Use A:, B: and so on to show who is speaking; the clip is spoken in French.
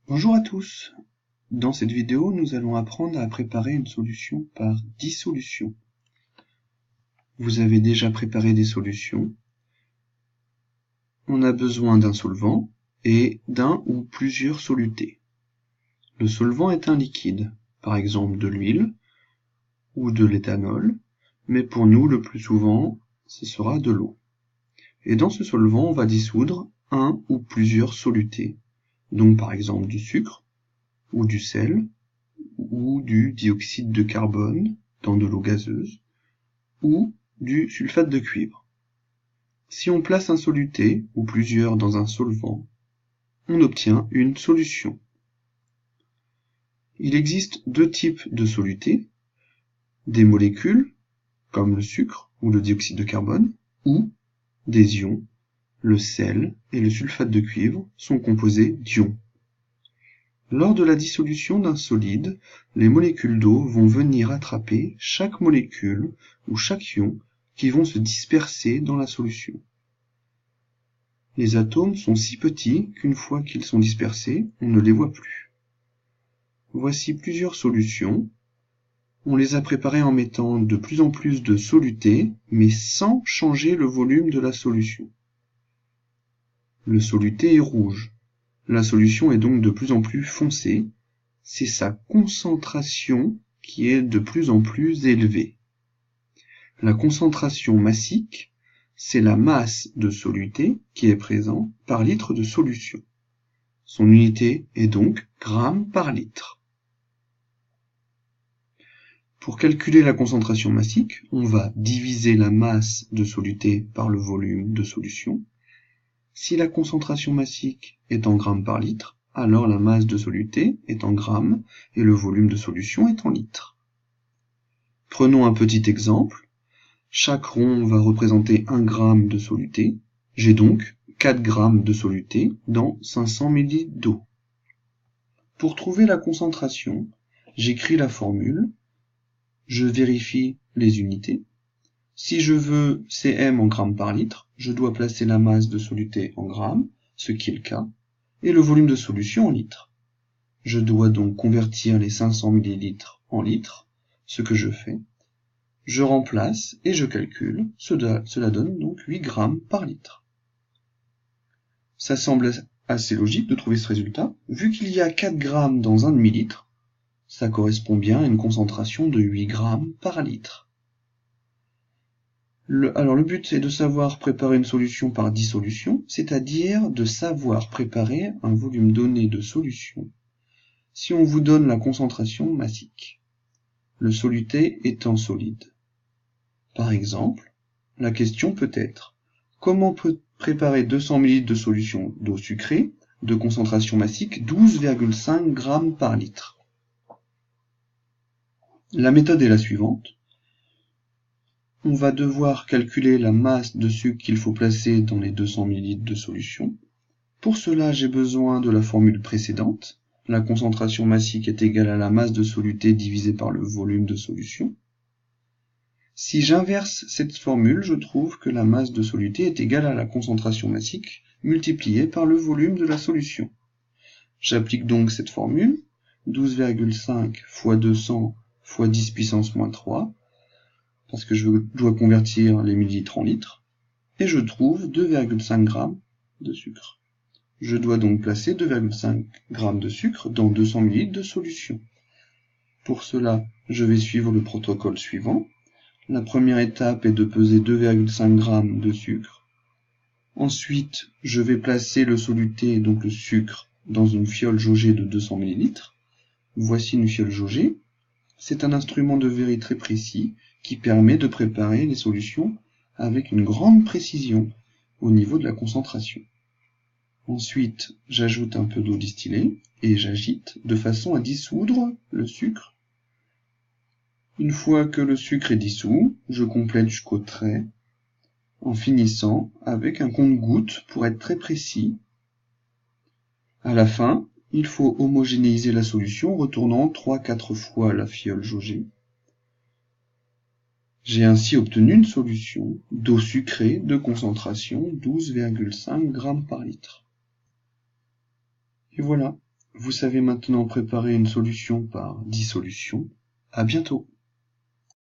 A: Bonjour à tous. Dans cette vidéo, nous allons apprendre à préparer une solution par dissolution. Vous avez déjà préparé des solutions. On a besoin d'un solvant et d'un ou plusieurs solutés. Le solvant est un liquide, par exemple de l'huile ou de l'éthanol, mais pour nous, le plus souvent, ce sera de l'eau. Et dans ce solvant, on va dissoudre un ou plusieurs solutés, donc par exemple du sucre ou du sel, ou du dioxyde de carbone dans de l'eau gazeuse, ou du sulfate de cuivre. Si on place un soluté, ou plusieurs dans un solvant, on obtient une solution. Il existe deux types de solutés, des molécules, comme le sucre ou le dioxyde de carbone, ou des ions, le sel et le sulfate de cuivre sont composés d'ions. Lors de la dissolution d'un solide, les molécules d'eau vont venir attraper chaque molécule ou chaque ion qui vont se disperser dans la solution. Les atomes sont si petits qu'une fois qu'ils sont dispersés, on ne les voit plus. Voici plusieurs solutions. On les a préparées en mettant de plus en plus de solutés, mais sans changer le volume de la solution. Le soluté est rouge. La solution est donc de plus en plus foncée. C'est sa concentration qui est de plus en plus élevée. La concentration massique, c'est la masse de soluté qui est présente par litre de solution. Son unité est donc grammes par litre. Pour calculer la concentration massique, on va diviser la masse de soluté par le volume de solution. Si la concentration massique est en grammes par litre, alors la masse de soluté est en grammes et le volume de solution est en litres. Prenons un petit exemple. Chaque rond va représenter 1 gramme de soluté. J'ai donc 4 grammes de soluté dans 500 ml d'eau. Pour trouver la concentration, j'écris la formule, je vérifie les unités. Si je veux cm en grammes par litre, je dois placer la masse de soluté en grammes, ce qui est le cas, et le volume de solution en litres. Je dois donc convertir les 500 ml en litres, ce que je fais. Je remplace et je calcule, cela donne donc 8 grammes par litre. Ça semble assez logique de trouver ce résultat. Vu qu'il y a 4 grammes dans un demi-litre, ça correspond bien à une concentration de 8 grammes par litre. Alors le but est de savoir préparer une solution par dissolution, c'est-à-dire de savoir préparer un volume donné de solution si on vous donne la concentration massique, le soluté étant solide. Par exemple, la question peut être: comment préparer 200 ml de solution d'eau sucrée de concentration massique 12,5 g par litre? La méthode est la suivante. On va devoir calculer la masse de sucre qu'il faut placer dans les 200 ml de solution. Pour cela, j'ai besoin de la formule précédente. La concentration massique est égale à la masse de soluté divisée par le volume de solution. Si j'inverse cette formule, je trouve que la masse de soluté est égale à la concentration massique multipliée par le volume de la solution. J'applique donc cette formule, 12,5 fois 200 fois 10 puissance moins 3, parce que je dois convertir les millilitres en litres, et je trouve 2,5 g de sucre. Je dois donc placer 2,5 g de sucre dans 200 ml de solution. Pour cela, je vais suivre le protocole suivant. La première étape est de peser 2,5 g de sucre. Ensuite, je vais placer le soluté, donc le sucre, dans une fiole jaugée de 200 ml. Voici une fiole jaugée. C'est un instrument de verre très précis qui permet de préparer les solutions avec une grande précision au niveau de la concentration. Ensuite, j'ajoute un peu d'eau distillée et j'agite de façon à dissoudre le sucre. Une fois que le sucre est dissous, je complète jusqu'au trait en finissant avec un compte-gouttes pour être très précis. À la fin, il faut homogénéiser la solution en retournant 3-4 fois la fiole jaugée. J'ai ainsi obtenu une solution d'eau sucrée de concentration 12,5 g par litre. Et voilà, Vous savez maintenant préparer une solution par dissolution. À bientôt.